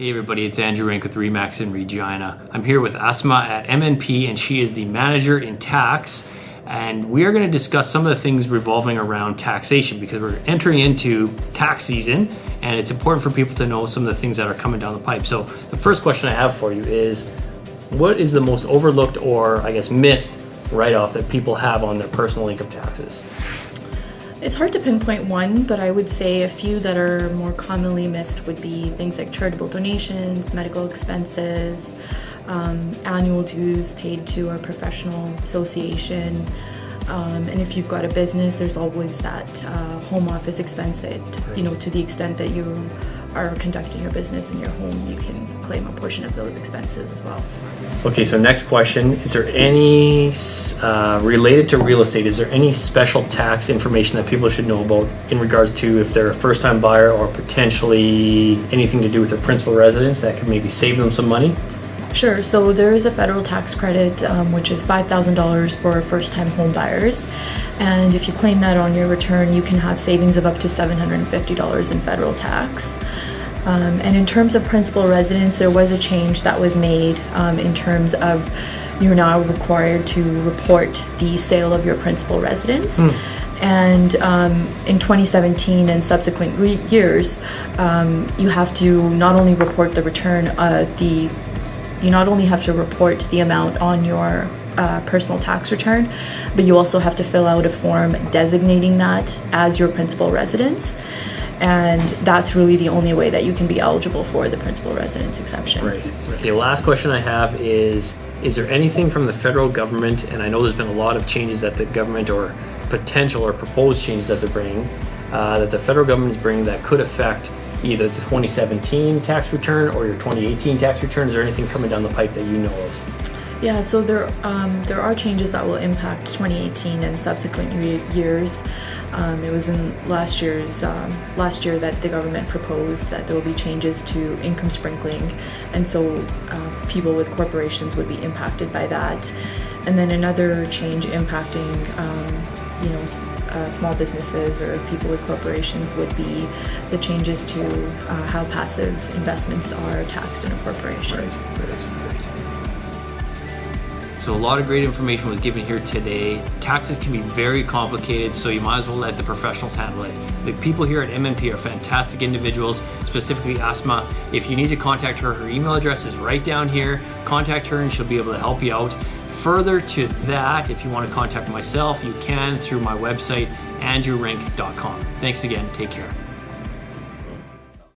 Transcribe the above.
Hey everybody, it's Andrew Rink with Remax in Regina. I'm here with Asma at MNP and she is the manager in tax. And we are going to discuss some of the things revolving around taxation because we're entering into tax season and it's important for people to know some of the things that are coming down the pipe. So the first question I have for you is, what is the most overlooked or I guess missed write-off that people have on their personal income taxes? It's hard to pinpoint one, but I would say a few that are more commonly missed would be things like charitable donations, medical expenses, annual dues paid to a professional association, and if you've got a business, there's always that home office expense that, to the extent that you are conducting your business in your home, you can claim a portion of those expenses as well. Okay, so next question, is there any, related to real estate, is there any special tax information that people should know about in regards to if they're a first-time buyer or potentially anything to do with their principal residence that could maybe save them some money? Sure, so there is a federal tax credit which is $5,000 for first-time home buyers, and if you claim that on your return, you can have savings of up to $750 in federal tax. And in terms of principal residence, there was a change that was made in terms of you're now required to report the sale of your principal residence. And in 2017 and subsequent years, you have to not only report the return, you not only have to report the amount on your personal tax return, but you also have to fill out a form designating that as your principal residence. And that's really the only way that you can be eligible for the principal residence exception. Right. Okay, last question I have is there anything from the federal government, and I know there's been a lot of changes that the government or potential or proposed changes that they're bringing, that the federal government is bringing that could affect either the 2017 tax return or your 2018 tax return? Is there anything coming down the pipe that you know of? Yeah, so there are changes that will impact 2018 and subsequent years. It was in last year that the government proposed that there will be changes to income sprinkling, and so people with corporations would be impacted by that. And then another change impacting small businesses or people with corporations would be the changes to how passive investments are taxed in a corporation. Right. So a lot of great information was given here today. Taxes can be very complicated, so you might as well let the professionals handle it. The people here at MNP are fantastic individuals, specifically Asma. If you need to contact her, her email address is right down here. Contact her and she'll be able to help you out. Further to that, if you want to contact myself, you can through my website, andrewrink.com. Thanks again. Take care.